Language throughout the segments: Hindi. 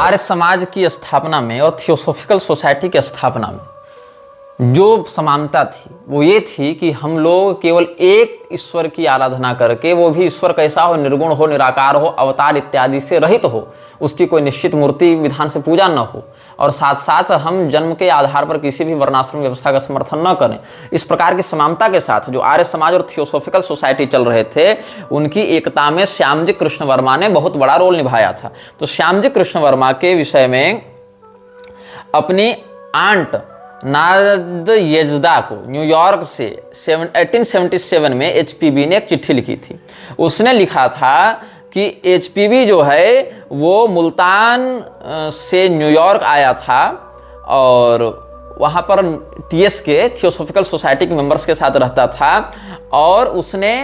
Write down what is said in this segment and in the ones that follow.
आर्य समाज की स्थापना में और थियोसॉफिकल सोसाइटी की स्थापना में जो समानता थी वो ये थी कि हम लोग केवल एक ईश्वर की आराधना करके, वो भी ईश्वर कैसा हो, निर्गुण हो, निराकार हो, अवतार इत्यादि से रहित हो, उसकी कोई निश्चित मूर्ति विधान से पूजा न हो, और साथ साथ हम जन्म के आधार पर किसी भी वर्णाश्रम व्यवस्था का समर्थन न करें। इस प्रकार की समानता के साथ जो आर्य समाज और थियोसॉफिकल सोसाइटी चल रहे थे, उनकी एकता में श्यामजी कृष्ण वर्मा ने बहुत बड़ा रोल निभाया था। तो श्यामजी कृष्ण वर्मा के विषय में अपनी आंट नादयेजदा को न्यूयॉर्क से 1877 में एचपीबी ने एक चिट्ठी लिखी थी। उसने लिखा था कि एचपीबी जो है वो मुल्तान से न्यूयॉर्क आया था और वहाँ पर टीएस के थियोसॉफिकल सोसाइटी के मेंबर्स के साथ रहता था, और उसने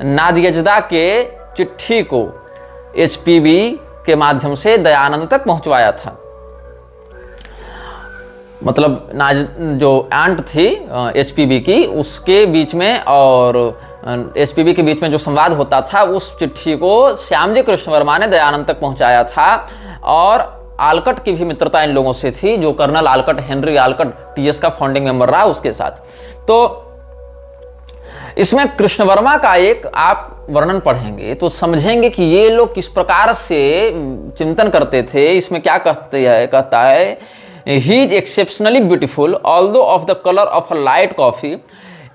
नादयेजदा के चिट्ठी को एचपीबी के माध्यम से दयानंद तक पहुँचवाया था। मतलब जो आंट थी एचपीबी की, उसके बीच में और एचपीबी के बीच में जो संवाद होता था, उस चिट्ठी को श्यामजी कृष्ण वर्मा ने दयानंद तक पहुंचाया था। और आलकट की भी मित्रता इन लोगों से थी, जो कर्नल आलकट, हेनरी आलकट टीएस का फाउंडिंग मेंबर रहा उसके साथ। तो इसमें कृष्ण वर्मा का एक आप वर्णन पढ़ेंगे तो समझेंगे कि ये लोग किस प्रकार से चिंतन करते थे। इसमें क्या कहता है He is exceptionally beautiful, although of the color of a light coffee,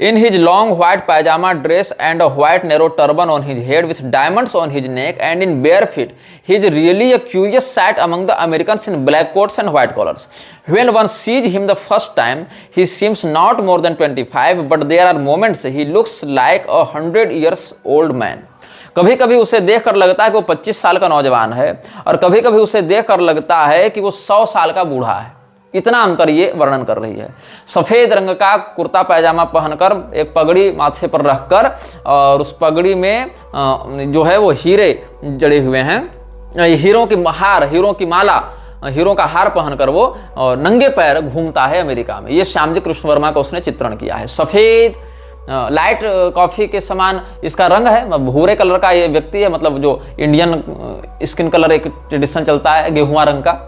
in his long white pajama dress and a white narrow turban on his head with diamonds on his neck and in bare feet. He is really a curious sight among the Americans in black coats and white collars. When one sees him the first time, he seems not more than 25, but there are moments he looks like 100 years old man. कभी कभी उसे देखकर लगता है कि वो 25 साल का नौजवान है, और कभी कभी उसे देखकर लगता है कि वो 100 साल का बूढ़ा है। इतना अंतर ये वर्णन कर रही है। सफेद रंग का कुर्ता पैजामा पहनकर, एक पगड़ी माथे पर रखकर, और उस पगड़ी में जो है वो हीरे जड़े हुए हैं, हीरों की हार, हीरों की माला, हीरों का हार पहनकर वो नंगे पैर घूमता है अमेरिका में। ये श्यामजी कृष्ण वर्मा का उसने चित्रण किया है। सफेद लाइट कॉफी के समान इसका रंग है, भूरे कलर का ये व्यक्ति है, मतलब जो इंडियन स्किन कलर एक ट्रेडिशन चलता है गेहुआ रंग का,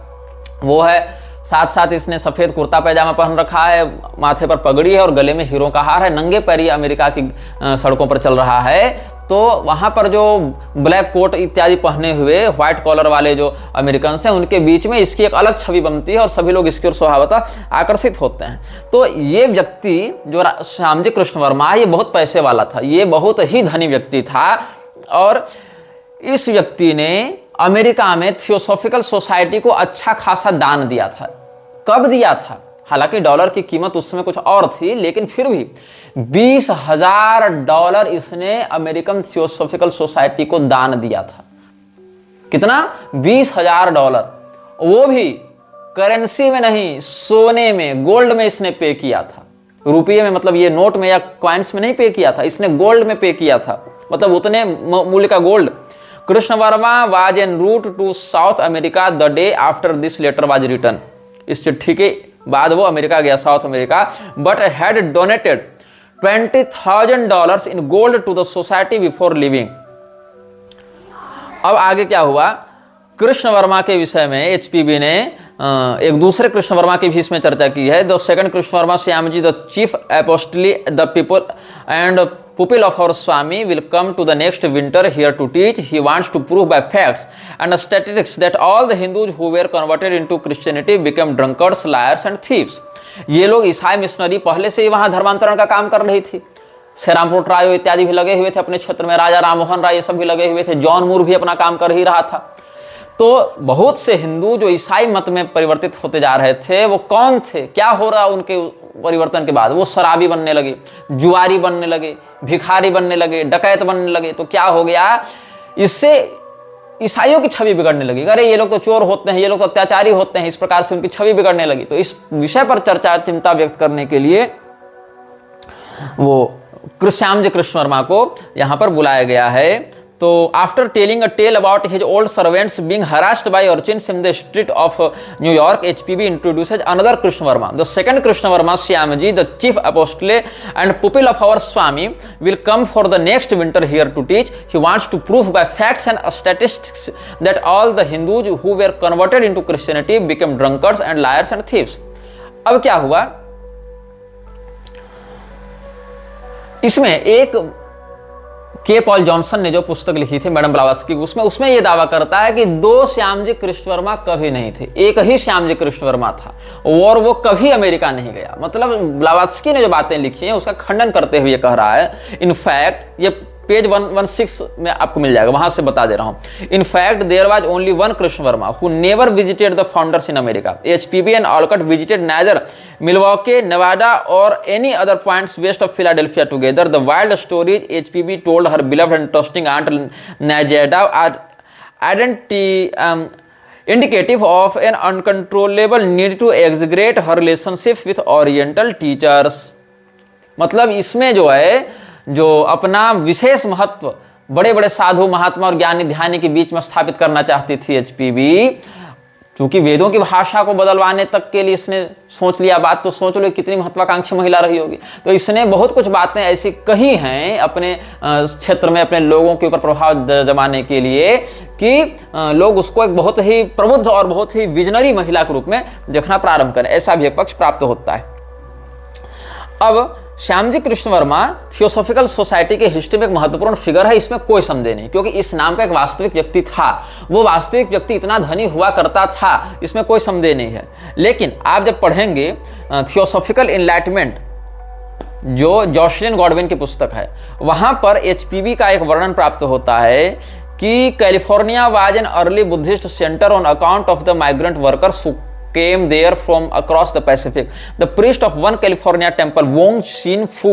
वो है। साथ साथ इसने सफेद कुर्ता पैजामा पहन रखा है, माथे पर पगड़ी है और गले में हीरों का हार है, नंगे पैरी अमेरिका की सड़कों पर चल रहा है। तो वहाँ पर जो ब्लैक कोट इत्यादि पहने हुए व्हाइट कॉलर वाले जो अमेरिकन हैं, उनके बीच में इसकी एक अलग छवि बनती है और सभी लोग इसकी ओर स्वभावतः आकर्षित होते हैं। तो ये व्यक्ति जो श्यामजी कृष्ण वर्मा, ये बहुत पैसे वाला था, ये बहुत ही धनी व्यक्ति था, और इस व्यक्ति ने अमेरिका में थियोसॉफिकल सोसाइटी को अच्छा खासा दान दिया था। कब दिया था? हालांकि डॉलर की कीमत उस समय कुछ और थी, लेकिन फिर भी $20,000 इसने अमेरिकन थियोसॉफिकल सोसाइटी को दान दिया था। कितना? $20,000। वो भी करेंसी में नहीं, सोने में, गोल्ड में इसने पे किया था। रुपये में, मतलब ये नोट में या कॉइन्स में नहीं पे किया था, इसने गोल्ड में पे किया था, मतलब उतने मूल्य का gold. Krishna Varma was en route to South America the day after this letter was written. इस चिट्ठी के बाद वो अमेरिका गया, South America, but had donated $20,000 in gold to the society before leaving. अब आगे क्या हुआ? कृष्ण वर्मा के विषय में एचपीबी ने एक दूसरे कृष्ण वर्मा की भी इसमें चर्चा की है। The second Krishna Varma, Shyamji the chief apostle the pupil and pupil of our Swami will come to the next winter here to teach. He wants to prove by facts and statistics that all the Hindus who were converted into Christianity became drunkards, liars and thieves. ये लोग ईसाई मिशनरी पहले से ही वहाँ धर्मांतरण का काम कर रही थी। श्रीरामपुर ट्रायो इत्यादि भी लगे हुए थे अपने क्षेत्र में, राजा राममोहन राय ये सब भी लगे हुए थे, जॉन मूर भी अपना काम कर ही रहा था। तो बहुत से हिंदू जो ईसाई मत में परिवर्तित होते जा रहे थे, वो कौन थे, क्या हो रहा उनके परिवर्तन के बाद? वो शराबी बनने लगे, जुआरी बनने लगे, भिखारी बनने लगे, डकैत बनने लगे। तो क्या हो गया? इससे ईसाइयों की छवि बिगड़ने लगी। अरे ये लोग तो चोर होते हैं, ये लोग तो अत्याचारी होते हैं, इस प्रकार से उनकी छवि बिगड़ने लगी। तो इस विषय पर चर्चा, चिंता व्यक्त करने के लिए वो श्यामजी कृष्ण वर्मा को यहाँ पर बुलाया गया है। तो after telling a tale about his old servants being harassed by urchins in the street of New York, HPB introduces another Krishna Varma. The second Krishna Varma, Shyamji, the chief apostle and pupil of our Swami, will come for the next winter here to teach. He wants to prove by facts and statistics that all the Hindus who were converted into Christianity became drunkards and liars and thieves. अब क्या हुआ, इसमें एक के पॉल जॉनसन ने जो पुस्तक लिखी थी मैडम ब्लावत्स्की, उसमें यह दावा करता है कि दो श्यामजी कृष्ण वर्मा कभी नहीं थे, एक ही श्यामजी कृष्ण वर्मा था और वो कभी अमेरिका नहीं गया. मतलब ब्लावत्स्की ने जो बातें लिखी हैं उसका खंडन करते हुए कह रहा है, इनफैक्ट ये पेज 116 में आपको मिल जाएगा, वहां से बता दे रहा हूं. In fact there was only one Krishna Varma who never visited the founders in America. HPB and Olcott visited neither Milwaukee, Nevada और any other points west of Philadelphia together. The wild stories HPB told her beloved and trusting aunt Nadezhda are indicative of an uncontrollable need to exaggerate her relationship with oriental teachers. मतलब इसमें जो है, जो अपना विशेष महत्व बड़े बड़े साधु महात्मा और ज्ञानी ध्यानी के बीच में स्थापित करना चाहती थी एचपीबी, क्योंकि वेदों की भाषा को बदलवाने तक के लिए इसने सोच लिया बात, तो सोच लो कितनी महत्वाकांक्षी महिला रही होगी. तो इसने बहुत कुछ बातें ऐसी कही हैं अपने क्षेत्र में अपने लोगों के ऊपर प्रभाव जमाने के लिए कि लोग उसको एक बहुत ही प्रबुद्ध और बहुत ही विजनरी महिला के रूप में देखना प्रारंभ करें, ऐसा भी एक पक्ष प्राप्त होता है. अब श्यामजी कृष्ण वर्मा थियोसॉफिकल सोसाइटी के हिस्ट्री में एक महत्वपूर्ण फिगर है, इसमें कोई संदेह नहीं, क्योंकि इस नाम का एक वास्तविक व्यक्ति था. वो वास्तविक व्यक्ति इतना धनी हुआ करता था, इसमें कोई संदेह नहीं है. लेकिन आप जब पढ़ेंगे थियोसॉफिकल इनलाइटमेंट, जो जॉशलिन गॉडविन की पुस्तक है, वहां पर एचपीबी का एक वर्णन प्राप्त होता है कि California was an early Buddhist centre on account of the migrant workers came there from across the Pacific. The priest of one California temple, Wong Shin Fu,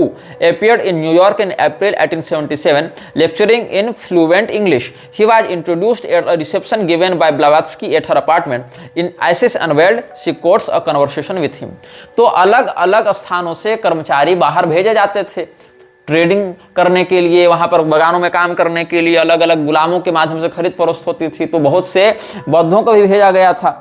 appeared in New York in April 1877, lecturing in fluent English. He was introduced at a reception given by Blavatsky at her apartment. In Isis Unveiled, she quotes a conversation with him. तो अलग अलग स्थानों से कर्मचारी बाहर भेजे जाते थे ट्रेडिंग करने के लिए, वहां पर बगानों में काम करने के लिए अलग अलग गुलामों के माध्यम से खरीद फरोख्त होती थी. तो बहुत से बौद्धों को भी भेजा गया था.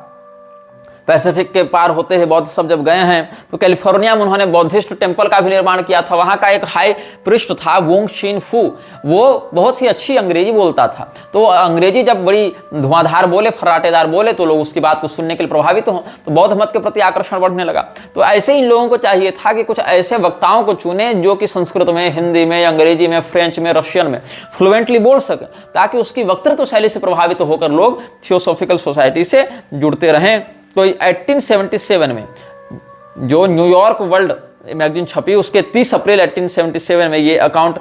पैसिफिक के पार होते हैं बौद्ध सब जब गए हैं, तो कैलिफोर्निया में उन्होंने बौद्धिस्ट टेम्पल का भी निर्माण किया था. वहां का एक हाई प्रिस्ट था वोंग शिन फू, वो बहुत ही अच्छी अंग्रेजी बोलता था. तो अंग्रेजी जब बड़ी धुआंधार बोले, फर्राटेदार बोले, तो लोग उसकी बात को सुनने के लिए प्रभावित हों, तो बौद्ध मत के प्रति आकर्षण बढ़ने लगा. तो ऐसे इन लोगों को चाहिए था कि कुछ ऐसे वक्ताओं को चुने जो कि संस्कृत में, हिंदी में, अंग्रेजी में, फ्रेंच में, रशियन में फ्लुएंटली बोल सके, ताकि उसकी वक्तृत्व शैली से प्रभावित होकर लोग थियोसॉफिकल सोसाइटी से जुड़ते रहें. तो 1877 में जो न्यूयॉर्क वर्ल्ड मैगजीन छपी, उसके 30 अप्रैल 1877 में ये अकाउंट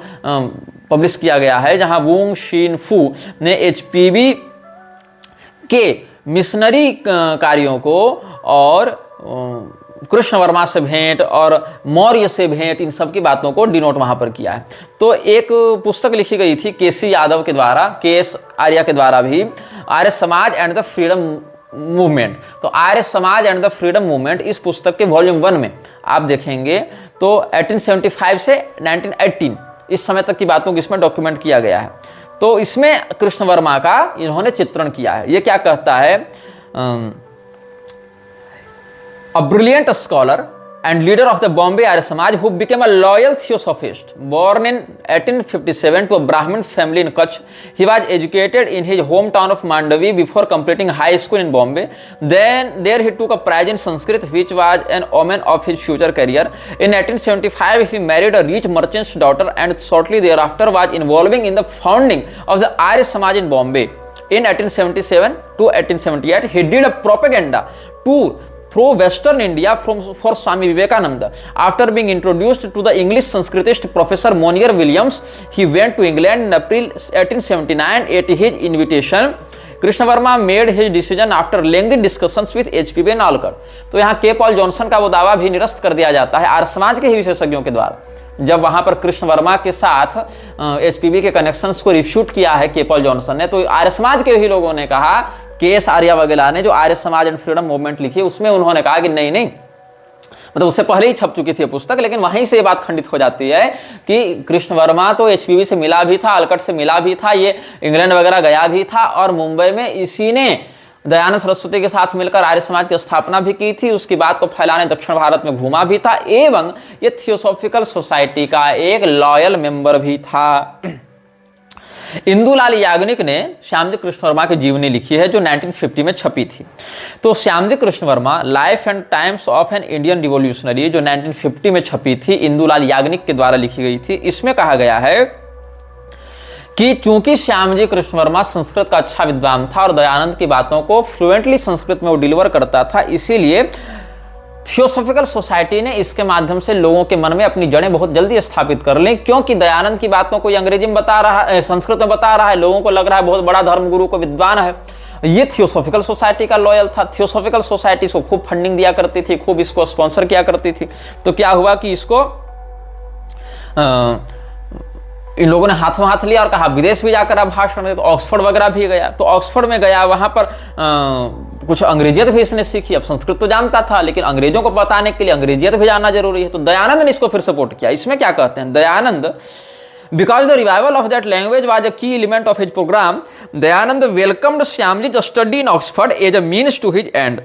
पब्लिश किया गया है, जहां वोंग शिन फू ने एचपीबी के मिशनरी कार्यों को और कृष्ण वर्मा से भेंट और मौर्य से भेंट, इन सब की बातों को डिनोट वहां पर किया है. तो एक पुस्तक लिखी गई थी केसी यादव के द्वारा, केएस आर्या के द्वारा भी, Arya Samaj and the freedom movement. तो Arya Samaj and the freedom movement, इस पुस्तक के वॉल्यूम 1 में आप देखेंगे तो 1875 से 1918 इस समय तक की बातों को इसमें डॉक्यूमेंट किया गया है. तो इसमें कृष्ण वर्मा का इन्होंने चित्रण किया है. ये क्या कहता है, a brilliant scholar and leader of the Bombay Arya Samaj who became a loyal theosophist. Born in 1857 to a Brahmin family in Kutch, he was educated in his hometown of Mandavi before completing high school in Bombay. Then there he took a prize in Sanskrit, which was an omen of his future career. In 1875 he married a rich merchant's daughter and shortly thereafter was involving in the founding of the Arya Samaj in Bombay. In 1877 to 1878 he did a propaganda tour through Western India for Swami Vivekananda. After being introduced to the English Sanskritist Professor Monier Williams, he went to England in April 1879 at his invitation. Krishna Verma made his decision after lengthy discussions with HPB and Alkar. तो यहाँ के पॉल जॉनसन का वो दावा भी निरस्त कर दिया जाता है आर्य समाज के ही विशेषज्ञों के द्वारा, जब वहां पर कृष्ण वर्मा के साथ एचपीबी के कनेक्शंस को रिफ्यूट किया है के पॉल जॉनसन ने, तो आर्य समाज के ही लोगों ने कहा, केएस आर्या वगैरह ने जो Arya Samaj and freedom movement लिखी, उसमें उन्होंने कहा कि नहीं, मतलब उससे पहले ही छप चुकी थी पुस्तक, लेकिन वहीं से ये बात खंडित हो जाती है कि कृष्ण वर्मा तो एचपीवी से मिला भी था, अलकट से मिला भी था, ये इंग्लैंड वगैरह गया भी था और मुंबई में इसी ने दयानंद सरस्वती के साथ मिलकर आर्य समाज की स्थापना भी की थी, उसकी बात को फैलाने दक्षिण भारत में घूमा भी था एवं ये थियोसॉफिकल सोसाइटी का एक लॉयल मेंबर भी था। इंदुलाल याग्निक ने श्यामजी कृष्ण वर्मा की जीवनी लिखी है जो 1950 में छपी थी। तो Shyamji Krishna Verma life and times of an Indian revolutionary जो 1950 में छपी थी, इंदुलाल याग्निक के द्वारा लिखी गई थी। इसमें कहा गया है कि चूंकि श्यामजी कृष्ण वर्मा संस्कृत का अच्छा विद्वान था और दयानंद की बातों को फ्लुएंटली संस्कृत में वो डिलीवर करता था, इसीलिए थियोसॉफिकल सोसाइटी ने इसके माध्यम से लोगों के मन में अपनी जड़ें बहुत जल्दी स्थापित कर ली, क्योंकि दयानंद की बातों को अंग्रेजी में बता रहा है, संस्कृत में बता रहा है, लोगों को लग रहा है बहुत बड़ा धर्मगुरु को विद्वान है। ये थियोसॉफिकल सोसाइटी का लॉयल था। थियोसॉफिकल सोसाइटी इसको खूब फंडिंग दिया करती थी, खूब इसको स्पॉन्सर किया करती थी। तो क्या हुआ कि इसको इन लोगों ने हाथों हाथ लिया और कहा विदेश भी जाकर आप भाषण दे। तो ऑक्सफोर्ड वगैरह भी गया, तो ऑक्सफोर्ड में गया, वहां पर कुछ अंग्रेजियत भी इसने सीखी। अब संस्कृत तो जानता था, लेकिन अंग्रेजों को बताने के लिए अंग्रेजियत भी जानना जरूरी है। तो दयानंद ने इसको फिर सपोर्ट किया। इसमें क्या कहते हैं Dayanand, because the revival of that language was a key element of his program, Dayanand welcomed Shyamji's study in Oxford as a means to his end.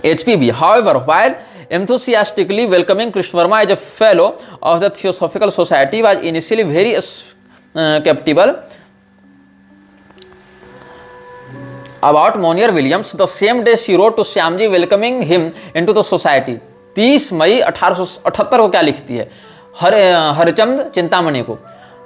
HPB, however, while enthusiastically welcoming Krishna Verma as a fellow of the Theosophical Society, was initially very skeptical about Monier Williams. The same day she wrote to Shyamji welcoming him into the society. 30 मई 1878 को क्या लिखती है हरचंद चिंतामणि को,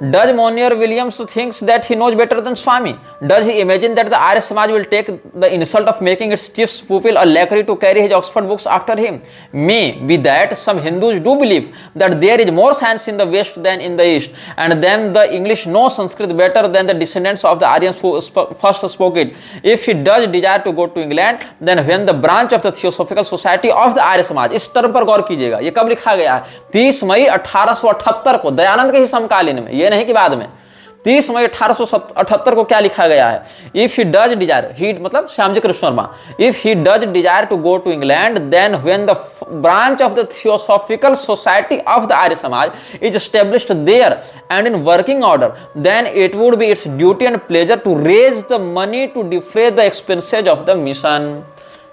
Does Monier Williams thinks that he knows better than Swami? Does he imagine that the Arya Samaj will take the insult of making its chief pupil a lackey to carry his Oxford books after him? May be that some Hindus do believe that there is more science in the West than in the East, and then the English know Sanskrit better than the descendants of the Aryans who first spoke it. If he does desire to go to England, then when the branch of the Theosophical Society of the Arya Samaj, इस टर्म पर गौर कीजिएगा, ये कब लिखा गया है? 30 मई 1878 को, दयानंद के ही समकालीन में, ये नहीं कि बाद में। 30 मई 1878 को क्या लिखा गया है? If he does desire, he मतलब Shyamji Krishna Varma, if he does desire to go to England, then when the branch of the Theosophical Society of the Arya Samaj is established there and in working order, then it would be its duty and pleasure to raise the money to defray the expenses of the mission.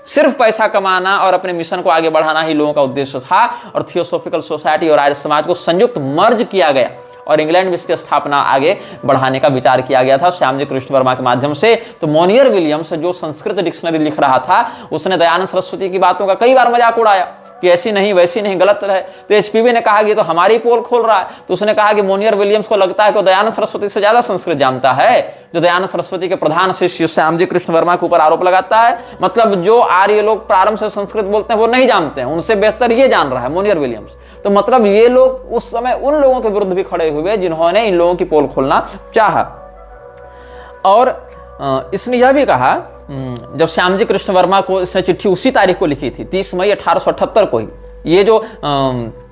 सिर्फ पैसा कमाना और अपने मिशन को आगे बढ़ाना ही लोगों का उद्देश्य था, और थियोसॉफिकल सोसाइटी और आर्य समाज को संयुक्त मर्ज किया गया और इंग्लैंड में इसकी स्थापना आगे बढ़ाने का विचार किया गया था श्यामजी कृष्ण वर्मा के माध्यम से। तो मोनियर विलियम्स जो संस्कृत डिक्शनरी लिख रहा था, उसने दयानंद सरस्वती की बातों का कई बार मजाक उड़ाया कि ऐसी नहीं वैसी नहीं, गलत है। तो एचपीवी ने कहा कि तो हमारी पोल खोल रहा है। तो उसने कहा कि मोनियर विलियम्स को लगता है कि दयानंद सरस्वती से ज्यादा संस्कृत जानता है, जो दयानंद सरस्वती के प्रधान शिष्य श्यामजी कृष्ण वर्मा के ऊपर आरोप लगाता है। मतलब जो आर्य लोग प्रारंभ से संस्कृत बोलते हैं वो नहीं जानते हैं, उनसे बेहतर ये जान रहा है मोनियर विलियम्स। तो मतलब ये लोग उस समय उन लोगों के विरुद्ध भी खड़े हुए जिन्होंने इन लोगों की पोल खोलना चाहा। और इसने यह भी कहा, जब श्यामजी कृष्ण वर्मा को इसने चिट्ठी उसी तारीख को लिखी थी, 30 मई 1878 को ही, ये जो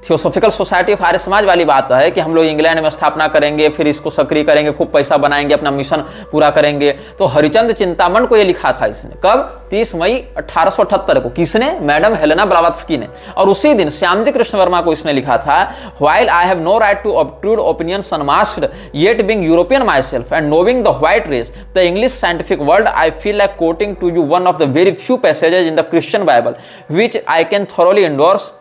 theosophical society of Arya Samaj वाली बात है कि हम लोग इंग्लैंड में स्थापना करेंगे, फिर इसको सक्रिय करेंगे, खूब पैसा बनाएंगे, अपना मिशन पूरा करेंगे, तो हरिचंद चिंतामण को ये लिखा था इसने। कब? 30 मई 1878 को। किसने? मैडम हेलेना ब्लावत्स्की ने। और उसी दिन श्यामजी कृष्ण वर्मा को इसने लिखा था, while I have no right to obtrude opinions unmasked, yet being European myself and knowing the white race, the English scientific world, I feel like quoting to you one of the very few passages in the Christian Bible, which I can thoroughly endorse.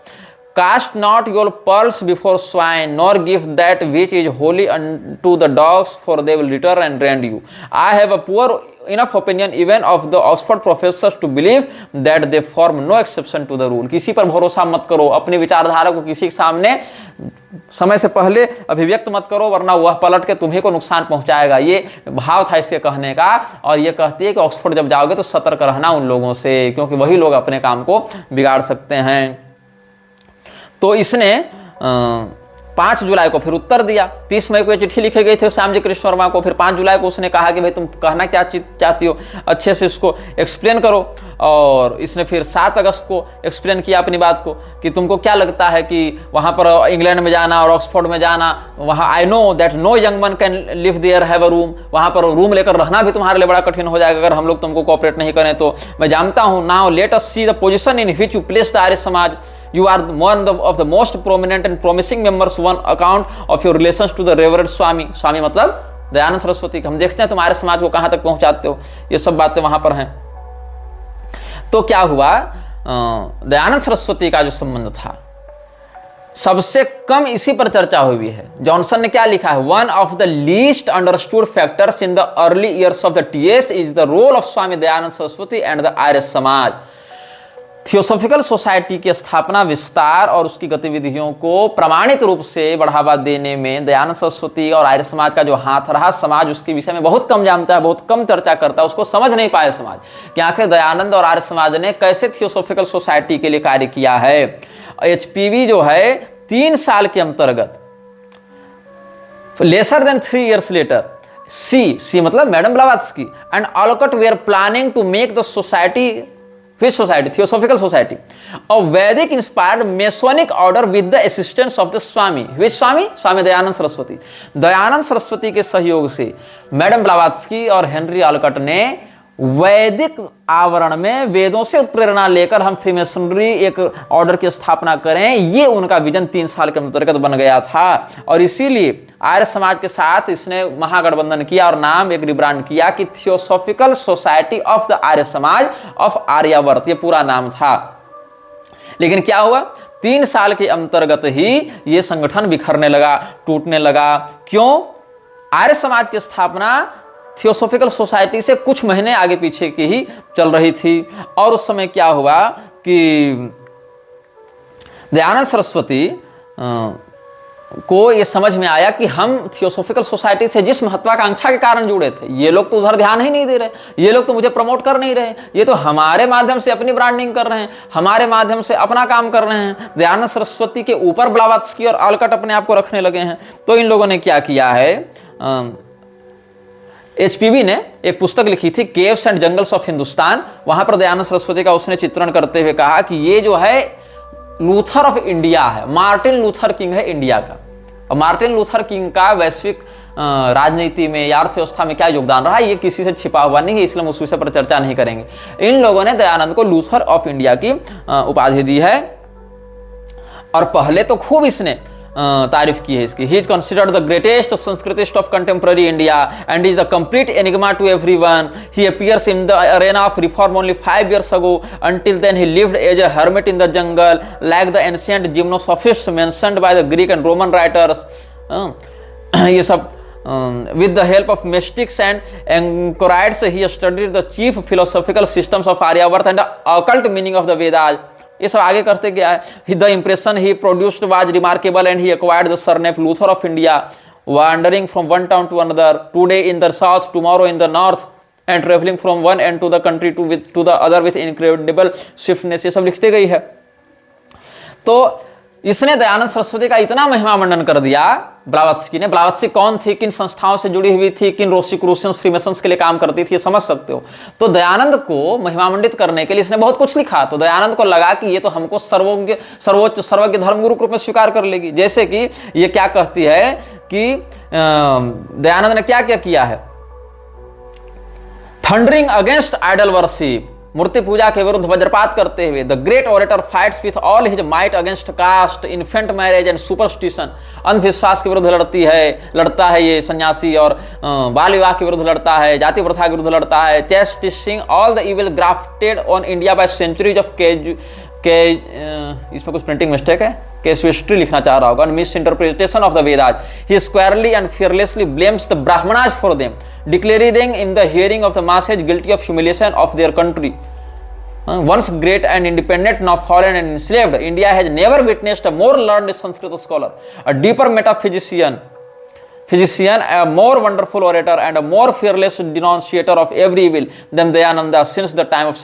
Cast not your pearls before swine, nor give that which is holy unto the dogs, for they will return and rend you. I have a poor enough opinion even of the Oxford professors to believe that they form no exception to the rule. किसी पर भरोसा मत करो, अपनी विचारधारा को किसी के सामने समय से पहले अभिव्यक्त मत करो, वरना वह पलट के तुम्ही को नुकसान पहुंचाएगा। ये भाव था इसके कहने का। और ये कहती है कि ऑक्सफोर्ड जब जाओगे तो सतर्क रहना उन लोगों से, क्योंकि वही लोग अपने काम को बिगाड़ सकते हैं। तो इसने 5 जुलाई को फिर उत्तर दिया। 30 मई को चिट्ठी लिखी गई थी श्यामजी कृष्ण वर्मा को, फिर 5 जुलाई को उसने कहा कि भाई तुम कहना क्या चाहती हो, अच्छे से इसको एक्सप्लेन करो। और इसने फिर 7 अगस्त को एक्सप्लेन किया अपनी बात को कि तुमको क्या लगता है कि वहाँ पर इंग्लैंड में जाना और ऑक्सफोर्ड में जाना, वहाँ I know that no young man can live there have a room, वहाँ पर रूम लेकर रहना भी तुम्हारे लिए बड़ा कठिन हो जाएगा अगर हम लोग तुमको कोऑपरेट नहीं करें तो। मैं जानता हूँ, now let us see the position in which you place the Arya Samaj, you are one of the most prominent and promising members, one account of your relations to the reverend Swami, स्वामी मतलब दयानंद सरस्वती। हम देखते हैं तुम्हारे समाज को कहां तक पहुंचाते हो, ये सब बातें वहां पर हैं। तो क्या हुआ, दयानंद सरस्वती का जो संबंध था सबसे कम इसी पर चर्चा हुई है। जॉनसन ने क्या लिखा है, one of the least understood factors in the early years of the TS is the role of Swami Dayanand Saraswati and the Arya Samaj. Theosophical society की स्थापना, विस्तार और उसकी गतिविधियों को प्रमाणित रूप से बढ़ावा देने में दयानंद सरस्वती और आर्य समाज का जो हाथ रहा। समाज उसके विषय में बहुत कम जानता है, बहुत कम चर्चा करता है, उसको समझ नहीं पाए समाज कि आखिर दयानंद और आर्य समाज ने कैसे थियोसॉफिकल सोसाइटी के लिए कार्य किया है। एचपीवी जो है 3 साल के अंतर्गत, lesser than 3 years later, see मतलब madam Blavatsky and Olcott they are planning to make the society, which society? Theosophical society, a Vedic inspired Masonic order with the assistance of the Swami. Which Swami? स्वामी दयानंद सरस्वती। दयानंद सरस्वती के सहयोग से मैडम ब्लावात्स्की और हेनरी ऑलकट ने वैदिक आवरण में वेदों से प्रेरणा लेकर हम फ्रीमेसनरी एक ऑर्डर की स्थापना करें, ये उनका विजन 3 साल के अंतर्गत बन गया था। और इसीलिए आर्य समाज के साथ इसने महागठबंधन किया और नाम एक रिब्रांड किया कि theosophical society of the Arya समाज ऑफ आर्यावर्त, ये पूरा नाम था। लेकिन क्या हुआ, 3 साल के अंतर्गत ही ये संगठन बिखरने लगा, टूटने लगा। क्यों? आर्य समाज की स्थापना थियोसॉफिकल सोसाइटी से कुछ महीने आगे पीछे की ही चल रही थी। और उस समय क्या हुआ कि दयानंद सरस्वती को यह समझ में आया कि हम थियोसॉफिकल सोसाइटी से जिस महत्वाकांक्षा के कारण जुड़े थे, ये लोग तो उधर ध्यान ही नहीं दे रहे, ये लोग तो मुझे प्रमोट कर नहीं रहे, ये तो हमारे माध्यम से अपनी ब्रांडिंग कर रहे हैं, हमारे माध्यम से अपना काम कर रहे हैं। दयानंद सरस्वती के ऊपर ब्लावात्स्की और ऑलकट अपने आप को रखने लगे हैं। तो इन लोगों ने क्या किया है, एचपीवी ने एक पुस्तक लिखी थी, caves and jungles of Hindustan. वहां पर दयानंद सरस्वती का उसने चित्रण करते हुए कहा कि ये जो है लूथर ऑफ इंडिया है, मार्टिन लूथर किंग है इंडिया का। और मार्टिन लूथर किंग का वैश्विक राजनीति में या अर्थव्यवस्था में क्या योगदान रहा, ये किसी से छिपा हुआ नहीं है, इसलिए हम उस विषय पर चर्चा नहीं करेंगे। इन लोगों ने दयानंद को लूथर ऑफ इंडिया की उपाधि दी है। और पहले तो खूब इसने तारीफ की है इसकी। He is considered the greatest Sanskritist of contemporary India and is the complete enigma to everyone. He appears in the arena of reform only 5 years ago. Until then he lived as a hermit in the jungle, like the ancient gymnosophists mentioned by the Greek and Roman writers. ये सब with the help of mystics and anchorites he studied the chief philosophical systems of Aryavarta and the occult meaning of the Vedas. ये सब आगे करते गया है। The impression he produced was remarkable and he acquired the surname Luther of India, wandering from one town to another, today in the south, tomorrow in the north, and travelling from one end to the country to the other with incredible swiftness. ये सब लिखते गई है। तो इसने दयानंद सरस्वती का इतना महिमा मंडन कर दिया ब्लावात्स्की ने। ब्लावात्स्की कौन थी, किन संस्थाओं से जुड़ी हुई थी, किन रोसीक्रूशंस फ्रीमेसन्स के लिए काम करती थी, ये समझ सकते हो। तो दयानंद को महिमामंडित करने के लिए इसने बहुत कुछ लिखा। तो दयानंद को लगा कि ये तो हमको सर्वोच्च सर्वज्ञ धर्मगुरु के रूप में स्वीकार कर लेगी। जैसे कि ये क्या कहती है कि दयानंद ने क्या क्या किया है, थंडरिंग अगेंस्ट आइडल वर्शिप, मूर्ति पूजा के विरुद्ध वज्रपात करते हुए। The great orator fights with all his might against caste, infant marriage and superstition. अंधविश्वास के विरुद्ध लड़ता है ये सन्यासी, और बाल विवाह के विरुद्ध लड़ता है, जाति प्रथा के विरुद्ध लड़ता है। Chastising all the evil grafted on India by centuries of इसमें कुछ प्रिंटिंग मिस्टेक है, कैजुइस्ट्री लिखना चाह रहा होगा, miss interpretation of the Vedas. He स्क्वायरली and fearlessly blames the Brahmanas for them, declaring them in the hearing of the masses guilty of humiliation of their country. Once great and independent, now fallen and enslaved, India has never witnessed a more learned Sanskrit scholar, a deeper metaphysician, a more wonderful orator, and a more fearless denunciator of every evil than Dayananda since the time of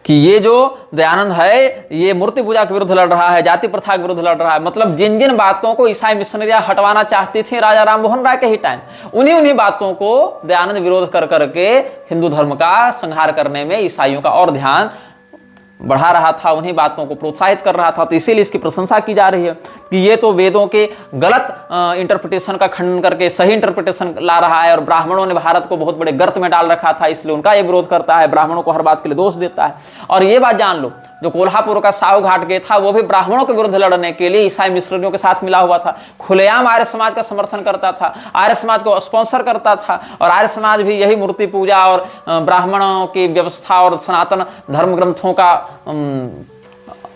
कि ये जो दयानंद है ये मूर्ति पूजा के विरुद्ध लड़ रहा है, जाति प्रथा के विरुद्ध लड़ रहा है। मतलब जिन जिन बातों को ईसाई मिशनरियां हटवाना चाहती थी राजा राम मोहन राय के ही टाइम, उन्हीं बातों को दयानंद विरोध कर करके हिंदू धर्म का संहार करने में ईसाइयों का और ध्यान बढ़ा रहा था, उन्हीं बातों को प्रोत्साहित कर रहा था। तो इसीलिए इसकी प्रशंसा की जा रही है कि ये तो वेदों के गलत इंटरप्रिटेशन का खंडन करके सही इंटरप्रिटेशन ला रहा है, और ब्राह्मणों ने भारत को बहुत बड़े गर्त में डाल रखा था, इसलिए उनका ये विरोध करता है, ब्राह्मणों को हर बात के लिए दोष देता है। और ये बात जान लो, जो कोल्हापुर का साहू घाट गए था वो भी ब्राह्मणों के विरुद्ध लड़ने के लिए ईसाई मिशनरियों के साथ मिला हुआ था, खुलेआम आर्य समाज का समर्थन करता था, आर्य समाज को स्पॉन्सर करता था, और आर्य समाज भी यही मूर्ति पूजा और ब्राह्मणों की व्यवस्था और सनातन धर्म ग्रंथों का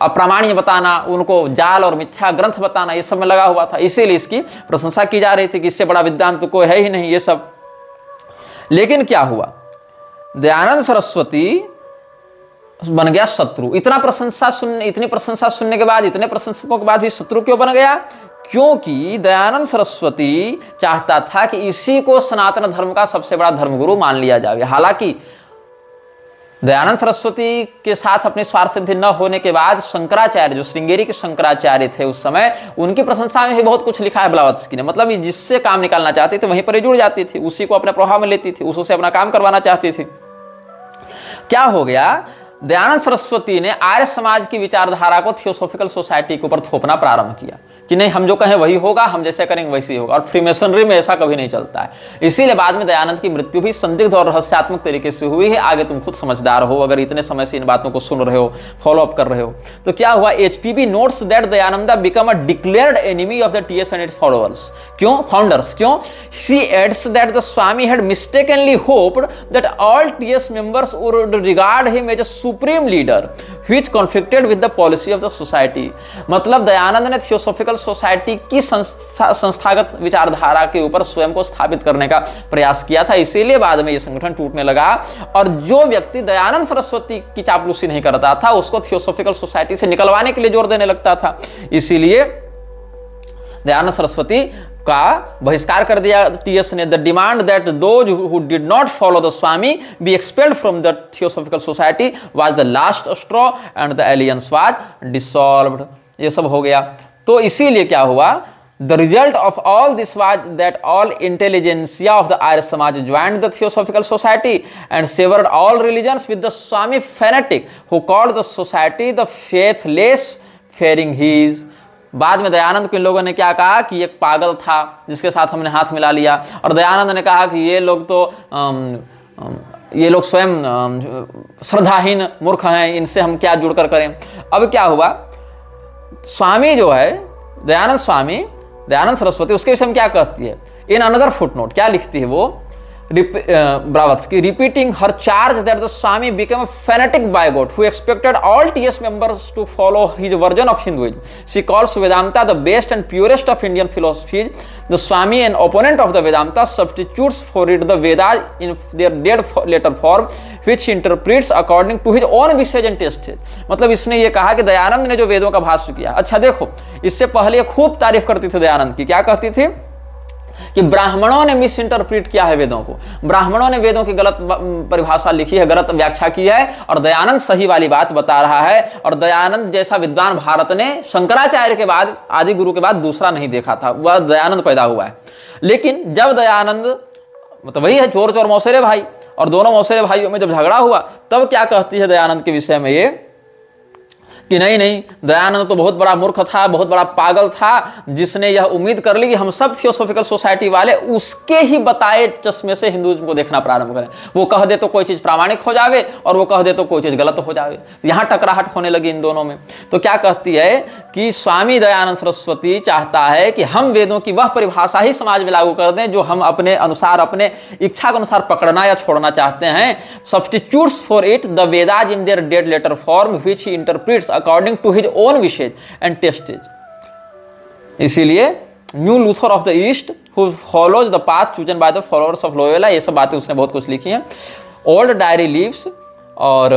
अप्रामाण्य बताना, उनको जाल और मिथ्या ग्रंथ बताना, ये सब में लगा हुआ था। इसीलिए इसकी प्रशंसा की जा रही थी कि इससे बड़ा विद्वान तो कोई है ही नहीं ये सब। लेकिन क्या हुआ, दयानंद सरस्वती बन गया शत्रु। इतनी प्रशंसा सुनने के बाद, इतने प्रशंसकों के बाद भी शत्रु क्यों बन गया? क्योंकि दयानंद सरस्वती चाहता था कि इसी को सनातन धर्म का सबसे बड़ा धर्मगुरु मान लिया जाए। हालांकि दयानंद सरस्वती के साथ अपनी स्वार्थ सिद्धि न होने के बाद शंकराचार्य, जो श्रृंगेरी के शंकराचार्य थे उस समय, उनकी प्रशंसा में भी बहुत कुछ लिखा है ब्लावत्स्की ने। मतलब जिससे काम निकालना चाहती थी वहीं पर ही जुड़ जाती थी, उसी को अपने प्रभाव में लेती थी, उससे अपना काम करवाना चाहती थी। क्या हो गया, दयानंद सरस्वती ने आर्य समाज की विचारधारा को थियोसॉफिकल सोसाइटी के ऊपर थोपना प्रारंभ किया कि नहीं, हम जो कहें वही होगा, हम जैसे करेंगे वैसे ही होगा। और फ्रीमेसनरी में ऐसा कभी नहीं चलता है। इसीलिए बाद में दयानंद की मृत्यु भी संदिग्ध और रहस्यात्मक तरीके से हुई है। आगे तुम खुद समझदार हो, अगर इतने समय से इन बातों को सुन रहे हो, फॉलो अप कर रहे हो। तो क्या हुआ, HPB notes that Dayananda become a declared enemy of the TS and its followers. क्यों? फाउंडर्स। क्यों? She adds that the Swami had mistakenly hoped that all TS members would regard him as a supreme leader which conflicted with the policy of the society. मतलब दयानंद ने थियोसॉफिकल सोसाइटी की संस्थागत विचारधारा के ऊपर स्वयं को स्थापित करने का प्रयास किया था। इसीलिए बाद में यह संगठन टूटने लगा, और जो व्यक्ति दयानंद सरस्वती की चापलूसी नहीं करता था उसको थियोसॉफिकल सोसाइटी से निकलवाने के लिए जोर देने लगता था। इसीलिए दयानंद सरस्वती का बहिष्कार कर दिया TS ने। The demand that those who did not follow the Swami be expelled from the Theosophical Society was the last straw and the alliance was dissolved. ये सब हो गया। तो इसीलिए क्या हुआ, the result of all this was that all intelligentsia of the Arya Samaj joined the Theosophical Society and severed all religions with the Swami fanatic who called the society the faithless fearing his. बाद में दयानंद को इन लोगों ने क्या कहा कि एक पागल था जिसके साथ हमने हाथ मिला लिया, और दयानंद ने कहा कि ये लोग तो ये लोग स्वयं श्रद्धाहीन मूर्ख हैं, इनसे हम क्या जुड़कर करें। अब क्या हुआ, स्वामी जो है दयानंद स्वामी, दयानंद सरस्वती, उसके विषय में क्या कहती है, इन अनदर फुटनोट क्या लिखती है वो, Blavatsky repeating her charge that the Swami became a fanatic bigot who expected all TS members to follow his version of Hinduism. She calls Vedanta the best and purest of Indian philosophies. The Swami, an opponent of the Vedanta, substitutes for it the Vedas in their dead letter form, which he interprets according to his own wishes and tastes. मतलब इसने ये कहा कि दयानंद ने जो वेदों का भाष्य किया, अच्छा देखो, इससे पहले खूब तारीफ करती थी दयानंद की। क्या कहती थी कि ब्राह्मणों ने मिस इंटरप्रीट किया है वेदों को, ब्राह्मणों ने वेदों की गलत परिभाषा लिखी है, गलत व्याख्या की है, और दयानंद सही वाली बात बता रहा है। और दयानंद जैसा विद्वान भारत ने शंकराचार्य के बाद, आदि गुरु के बाद दूसरा नहीं देखा था, वह दयानंद पैदा हुआ है। लेकिन जब दयानंद, मतलब वही है चोर चोर मौसेरे भाई, और दोनों मौसेरे भाइयों में जब झगड़ा हुआ, तब क्या कहती है दयानंद के विषय में ये कि नहीं नहीं, दयानंद तो बहुत बड़ा मूर्ख था, बहुत बड़ा पागल था, जिसने यह उम्मीद कर ली कि हम सब थियोसॉफिकल सोसाइटी वाले उसके ही बताए चश्मे से हिंदुइज्म को देखना प्रारंभ करें। वो कह दे तो कोई चीज प्रामाणिक हो जावे, और वो कह दे तो कोई चीज गलत हो जावे। यहां टकराहट होने लगी इन दोनों में। तो क्या कहती है कि स्वामी दयानंद सरस्वती चाहता है कि हम वेदों की वह परिभाषा ही समाज में लागू कर दें जो हम अपने अनुसार, अपने इच्छा के अनुसार पकड़ना या छोड़ना चाहते हैं। Substitutes for it the Vedas in their dead letter form which he interprets according to his own wishes and tastes. इसीलिए new Luther of the East who follows the path chosen by the followers of Loyola, ये सब बातें उसने बहुत कुछ लिखी हैं। ओल्ड डायरी लीव्स और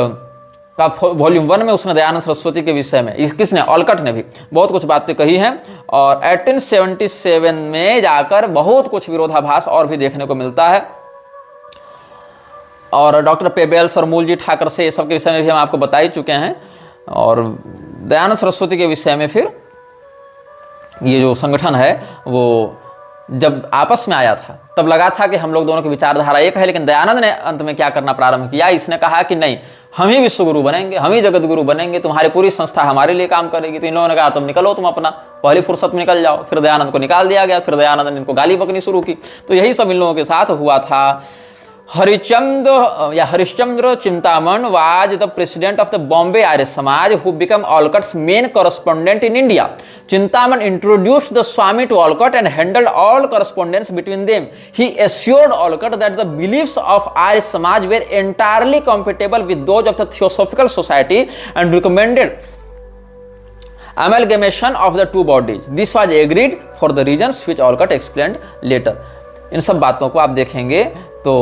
का वॉल्यूम 1 में उसने दयानंद सरस्वती के विषय में, किसने, ऑलकट ने भी बहुत कुछ बातें कही हैं। और 1877 में जाकर बहुत कुछ विरोधाभास और भी देखने को मिलता है। और डॉक्टर पेबेल्स और मूलजी ठाकर से, ये सब के विषय में भी हम आपको बता ही चुके हैं। और दयानंद सरस्वती के विषय में फिर ये जो संगठन है वो जब आपस में आया था तब लगा था कि हम लोग दोनों की विचारधारा एक है, लेकिन दयानंद ने अंत में क्या करना प्रारंभ किया, इसने कहा कि नहीं, हम ही विश्व गुरु बनेंगे, हम ही जगत गुरु बनेंगे, तुम्हारी पूरी संस्था हमारे लिए काम करेगी। तो इन लोगों ने कहा तुम निकलो, तुम अपना पहली फुर्सत में निकल जाओ। फिर दयानंद को निकाल दिया गया, फिर दयानंद ने इनको गाली बकनी शुरू की। तो यही सब इन लोगों के साथ हुआ था। Harishchandra Chintaman was the president of the Bombay Arya Samaj, who became Olcott's main correspondent in India. Chintaman introduced the Swami to Olcott and handled all correspondence between them. He assured Olcott that the beliefs of Arya Samaj were entirely compatible with those of the Theosophical Society and recommended amalgamation of the two bodies. This was agreed for the reasons which Olcott explained later. इन सब बातों को आप देखेंगे तो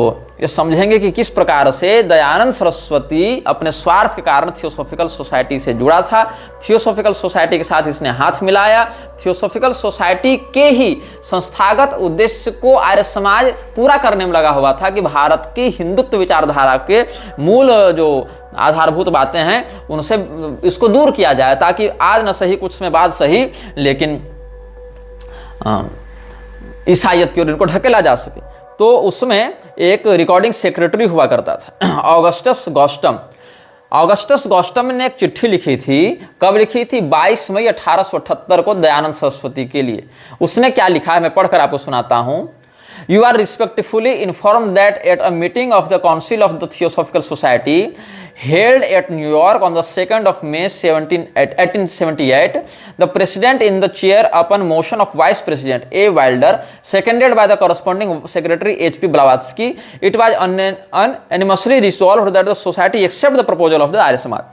ये समझेंगे कि किस प्रकार से दयानंद सरस्वती अपने स्वार्थ के कारण थियोसॉफिकल सोसाइटी से जुड़ा था। थियोसॉफिकल सोसाइटी के साथ इसने हाथ मिलाया। थियोसॉफिकल सोसाइटी के ही संस्थागत उद्देश्य को आर्य समाज पूरा करने में लगा हुआ था कि भारत की हिंदुत्व विचारधारा के मूल जो आधारभूत बातें हैं उनसे इसको दूर किया जाए, ताकि आज न सही कुछ समय बाद सही लेकिन ईसाइयत की ओर इनको ढकेला जा सके। तो उसमें एक रिकॉर्डिंग सेक्रेटरी हुआ करता था, ऑगस्टस गॉस्टम। ऑगस्टस गॉस्टम ने एक चिट्ठी लिखी थी। कब लिखी थी? 22 मई 1878 को दयानंद सरस्वती के लिए। उसने क्या लिखा है मैं पढ़कर आपको सुनाता हूं। You are respectfully informed that at a meeting of the Council of the Theosophical Society held at New York on the 2nd of May 1878, the President in the chair upon motion of Vice President A. Wilder, seconded by the corresponding Secretary H.P. Blavatsky, it was unanimously resolved that the Society accept the proposal of the Arya Samaj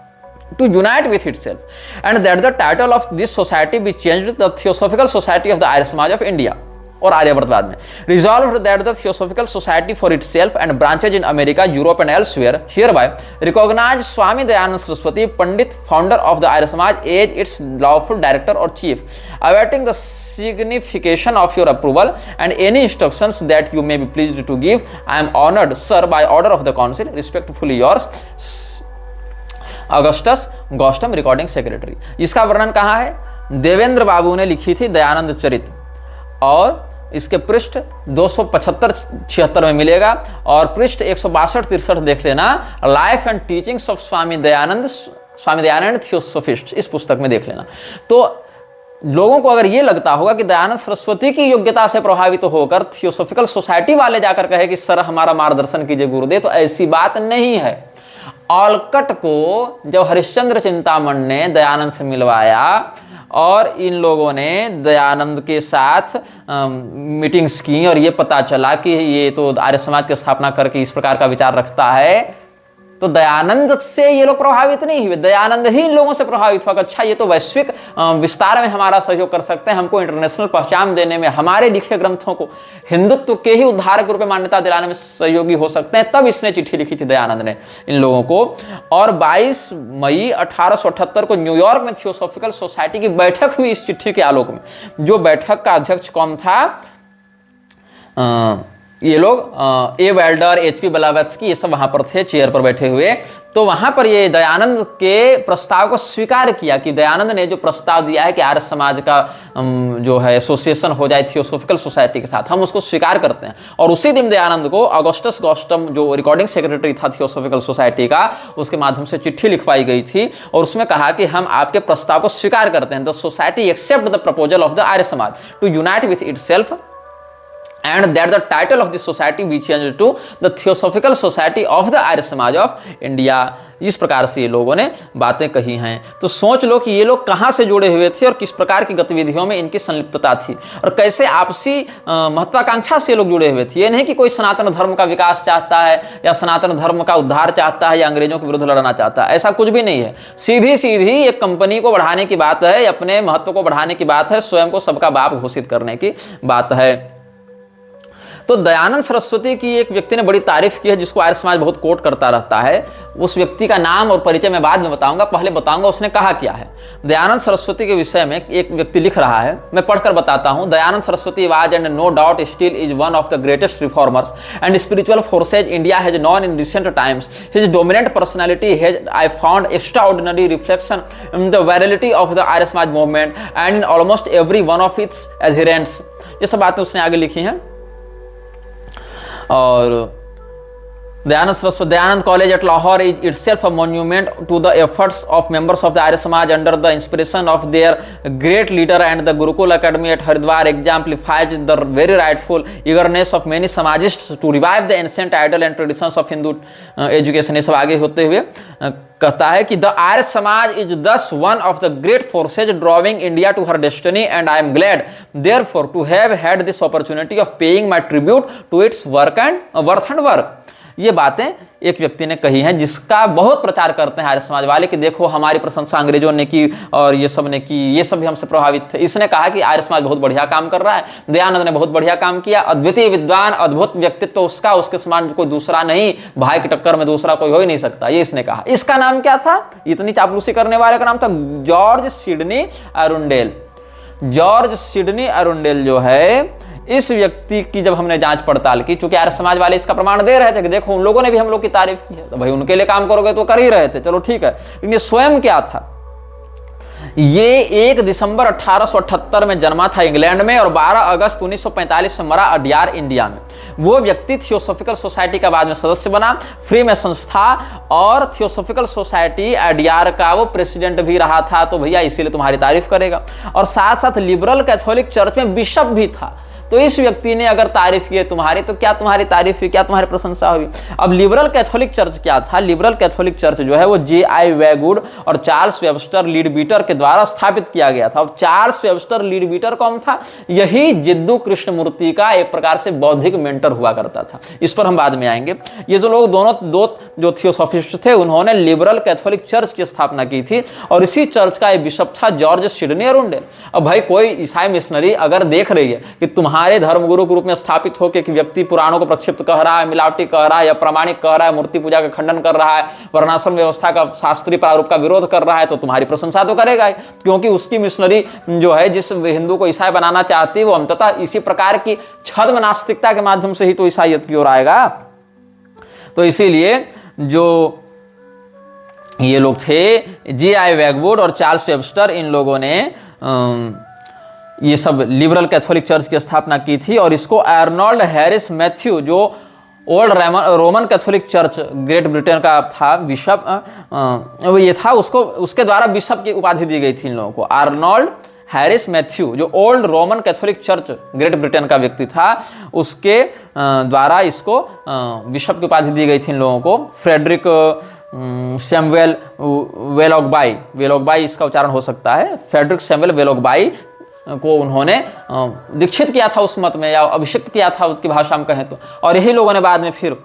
to unite with itself, and that the title of this society be changed to the Theosophical Society of the Arya Samaj of India. और आर्यवर्तवाद में resolved that the Theosophical Society for itself and branches in America, Europe and elsewhere hereby recognize Swami Dayanand Saraswati, Pandit, founder of the Arya Samaj, as its lawful director or chief. Awaiting the signification of your approval and any instructions that you may be pleased to give, I am honored, sir, by order of the council, respectfully yours, Augustus Gostam, recording secretary. इसका वर्णन कहाँ है? देवेंद्र बाबू ने लिखी थी दयानंद चरित, और इसके पृष्ठ 275-76 में मिलेगा, और पृष्ठ 162-63 देख लेना, life and teachings of Swami Dayanand theosophist, इस पुस्तक में देख लेना। तो लोगों को अगर ये लगता होगा कि दयानंद सरस्वती की योग्यता से प्रभावित होकर थियोसोफिकल सोसाइटी वाले जाकर कहे कि सर हमारा मार्गदर्शन कीजिए गुरुदेव, तो ऐसी बात नहीं है। ऑलकट को जब हरिश्चंद्र चिंतामण ने दयानंद से मिलवाया और इन लोगों ने दयानंद के साथ मीटिंग्स की और ये पता चला कि ये तो आर्य समाज की स्थापना करके इस प्रकार का विचार रखता है, तो दयानंद से ये लोग प्रभावित नहीं हुए, दयानंद ही इन लोगों से प्रभावित हुआ। अच्छा ये तो वैश्विक विस्तार में हमारा सहयोग कर सकते हैं, हमको इंटरनेशनल पहचान देने में, हमारे लिखे ग्रंथों को हिंदुत्व के ही उद्धारक के रूप में मान्यता दिलाने में सहयोगी हो सकते हैं। तब इसने चिट्ठी लिखी थी दयानंद ने इन लोगों को, और 22 मई 1878 को न्यूयॉर्क में थियोसॉफिकल सोसाइटी की बैठक हुई इस चिट्ठी के आलोक में। जो बैठक का अध्यक्ष कौन था? ये लोग ए वेल्डर, एचपी ब्लावत्स्की, ये सब वहां पर थे चेयर पर बैठे हुए। तो वहां पर ये दयानंद के प्रस्ताव को स्वीकार किया कि दयानंद ने जो प्रस्ताव दिया है कि आर्य समाज का जो है एसोसिएशन हो जाए थियोसॉफिकल सोसाइटी के साथ, हम उसको स्वीकार करते हैं। और उसी दिन दयानंद को ऑगस्टस गॉस्टम जो रिकॉर्डिंग सेक्रेटरी था थियोसॉफिकल सोसाइटी का, उसके माध्यम से चिट्ठी लिखवाई गई थी और उसमें कहा कि हम आपके प्रस्ताव को स्वीकार करते हैं। The society accept the proposal of the Arya Samaj to unite with itself and that the title of the society be changed to the Theosophical Society of the Arya Samaj of India। इस प्रकार से ये लोगों ने बातें कही हैं। तो सोच लो कि ये लोग कहाँ से जुड़े हुए थे और किस प्रकार की गतिविधियों में इनकी संलिप्तता थी और कैसे आपसी महत्वाकांक्षा से ये लोग जुड़े हुए थे। ये नहीं कि कोई सनातन धर्म का विकास चाहता है या सनातन धर्म का उद्धार चाहता है या अंग्रेजों के विरुद्ध लड़ना चाहता है, ऐसा कुछ भी नहीं है। सीधी सीधी एक कंपनी को बढ़ाने की बात है, अपने महत्व को बढ़ाने की बात है, स्वयं को सबका बाप घोषित करने की बात है। तो दयानंद सरस्वती की एक व्यक्ति ने बड़ी तारीफ की है, जिसको आर्य समाज बहुत कोट करता रहता है। उस व्यक्ति का नाम और परिचय मैं बाद में बताऊंगा, पहले बताऊंगा उसने कहा क्या है। दयानंद सरस्वती के विषय में एक व्यक्ति लिख रहा है, मैं पढ़कर बताता हूं। Dayanand Saraswati was and no doubt still is one of the greatest reformers and spiritual forces India has known in recent times. His dominant personality has I found extraordinary reflection in the virility of the Arya Samaj movement and in almost every one of its adherents. ये सब बातें उसने आगे लिखी हैं। और Dayanand College at Lahore is itself a monument to the efforts of members of the Arya Samaj under the inspiration of their great leader, and the Gurukul Academy at Haridwar exemplifies the very rightful eagerness of many Samajists to revive the ancient ideal and traditions of Hindu education। ये सब आगे होते हुए कहता है कि the Arya Samaj is thus one of the great forces drawing India to her destiny, and I am glad therefore to have had this opportunity of paying my tribute to its worth and work। ये बातें एक व्यक्ति ने कही हैं, जिसका बहुत प्रचार करते हैं आर्य समाज वाले कि देखो हमारी प्रशंसा अंग्रेजों ने की और ये सब ने की, ये सब भी हमसे प्रभावित थे। इसने कहा कि आर्य समाज बहुत बढ़िया काम कर रहा है, दयानंद ने बहुत बढ़िया काम किया, अद्वितीय विद्वान, अद्भुत व्यक्तित्व उसका, उसके समान कोई दूसरा नहीं, भाई की टक्कर में दूसरा कोई हो ही नहीं सकता, ये इसने कहा। इसका नाम क्या था? इतनी चापलूसी करने वाले का नाम था George Sydney Arundale. George Sydney Arundale जो है, इस व्यक्ति की जब हमने जांच पड़ताल की, चूंकि आर्य समाज वाले इसका प्रमाण दे रहे थे कि देखो उन लोगों ने भी हम लोग की तारीफ की है, तो भाई उनके लिए काम करोगे तो कर ही रहे थे, चलो ठीक है। लेकिन ये स्वयं क्या था? ये 1 दिसंबर 1878 में जन्मा था इंग्लैंड में और 12 अगस्त 1945 में मरा अडयार इंडिया में। वो व्यक्ति थियोसॉफिकल सोसाइटी का बाद में सदस्य बना, फ्री में संस्था और थियोसॉफिकल सोसाइटी अडयार का वो प्रेसिडेंट भी रहा था, तो भैया इसीलिए तुम्हारी तारीफ करेगा। और साथ साथ लिबरल कैथोलिक चर्च में बिशप भी था। तो इस व्यक्ति ने अगर तारीफ की है तुम्हारी, तो क्या तुम्हारी तारीफ हुई, क्या तुम्हारी प्रशंसा हुई? अब लिबरल कैथोलिक चर्च क्या था? लिबरल कैथोलिक चर्च जो है वो J.I. वेगवुड और चार्ल्स वेबस्टर लीडबीटर के द्वारा स्थापित किया गया था। अब चार्ल्स वेबस्टर लीडबीटर कौन था? यही जिद्दू कृष्णमूर्ति का एक प्रकार से बौद्धिक मेंटर हुआ करता था। इस पर हम बाद में आएंगे। ये जो लोग दो जो थियोसॉफिस्ट थे, उन्होंने लिबरल कैथोलिक चर्च की स्थापना की थी और इसी चर्च का एक बिशप था जॉर्ज सिडनी अरुंडेल। अब भाई कोई ईसाई मिशनरी अगर देख रही है कि हमारे धर्मगुरु के रूप में स्थापित होकर कि व्यक्ति पुराणों को प्रक्षिप्त कह रहा है, मिलावटी कह रहा है या प्रामाणिक कह रहा है, मूर्ति पूजा का खंडन कर रहा है, वर्णाश्रम व्यवस्था का शास्त्रीय प्रारूप का विरोध कर रहा है, तो तुम्हारी प्रशंसा तो करेगा ही, क्योंकि उसकी मिशनरी जो है जिस हिंदू को ईसाई बनाना चाहती है वो अंततः इसी प्रकार की छद्म नास्तिकता के माध्यम से ही तो ईसाईयत की ओर आएगा। तो इसीलिए जो ये लोग थे J.I. वेगवुड और चार्ल्स वेबस्टर, इन लोगों ने ये सब लिबरल कैथोलिक चर्च की स्थापना की थी। और इसको आर्नोल्ड हैरिस मैथ्यू, जो old Roman Catholic church great Britain का था बिशप, वो ये था, उसके द्वारा बिशप की उपाधि दी गई थी इन लोगों को। आर्नोल्ड हैरिस मैथ्यू जो old Roman Catholic church great Britain का व्यक्ति था, उसके द्वारा इसको बिशप की उपाधि दी गई थी इन लोगों को। फ्रेडरिक सैमुएल वेलोगबाई इसका उच्चारण हो सकता है, फ्रेडरिक सैमुएल वेलोगबाई को उन्होंने दीक्षित किया था उस मत में, या अभिषिक्त किया था उसकी भाषा में कहें तो। और यही लोगों ने बाद में फिर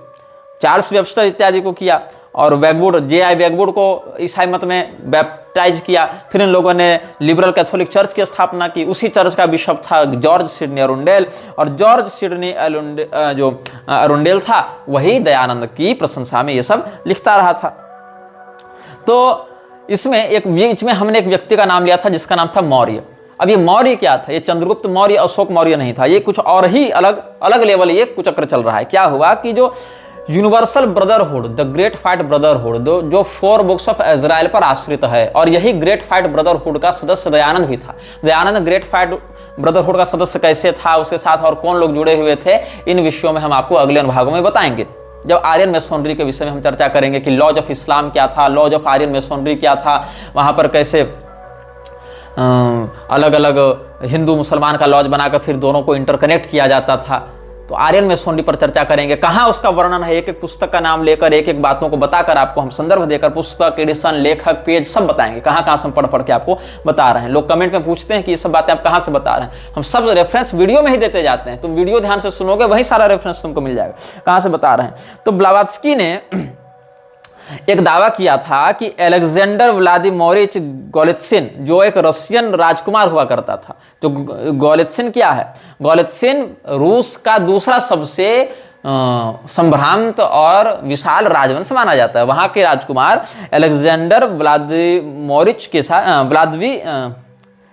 चार्ल्स वेबस्टर इत्यादि को किया, और वेगवुड J.I. वेगवुड को ईसाई मत में बैप्टाइज किया। फिर इन लोगों ने लिबरल कैथोलिक चर्च की स्थापना की। उसी चर्च का बिशप था जॉर्ज सिडनी अरुंडेल, और जॉर्ज सिडनी जो अरुंडेल था वही दयानंद की प्रशंसा में ये सब लिखता रहा था। तो इसमें एक बीच में हमने एक व्यक्ति का नाम लिया था जिसका नाम था मौर्य। अब ये मौर्य क्या था? ये चंद्रगुप्त मौर्य, अशोक मौर्य नहीं था, ये कुछ और ही अलग लेवल ये कुचक्र चल रहा है। क्या हुआ कि जो universal brotherhood, the great fight brotherhood, जो 4 बुक्स ऑफ इजराइल पर आश्रित है, और यही ग्रेट फाइट ब्रदरहुड का सदस्य दयानंद भी था। दयानंद ग्रेट फाइट ब्रदरहुड का सदस्य कैसे था, उसके साथ और कौन लोग जुड़े हुए थे, इन विषयों में हम आपको अगले अनुभागों में बताएंगे। जब आर्यन मेसोनरी के विषय में हम चर्चा करेंगे कि लॉज ऑफ इस्लाम क्या था, लॉज ऑफ आर्यन मेसोनरी क्या था, वहां पर कैसे अलग अलग हिंदू मुसलमान का लॉज बनाकर फिर दोनों को इंटरकनेक्ट किया जाता था, तो आर्यन मेसोनरी पर चर्चा करेंगे। कहाँ उसका वर्णन है, एक एक पुस्तक का नाम लेकर, एक एक बातों को बताकर आपको हम संदर्भ देकर पुस्तक, एडिशन, लेखक, पेज सब बताएंगे, कहाँ कहाँ से हम पढ़ के आपको बता रहे हैं। लोग कमेंट में पूछते हैं कि ये सब बातें आप कहाँ से बता रहे हैं, हम सब रेफरेंस वीडियो में ही देते जाते हैं। तुम वीडियो ध्यान से सुनोगे वही सारा रेफरेंस तुमको मिल जाएगा, कहाँ से बता रहे हैं। तो ब्लावात्स्की ने एक दावा किया था कि अलेक्जेंडर व्लादिमीरोविच गोलित्सिन, जो एक रशियन राजकुमार हुआ करता था। तो गोलित्सिन क्या है? गोलित्सिन रूस का दूसरा सबसे संभ्रांत और विशाल राजवंश माना जाता है। वहां के राजकुमार अलेक्जेंडर व्लादिमीरोविच के साथ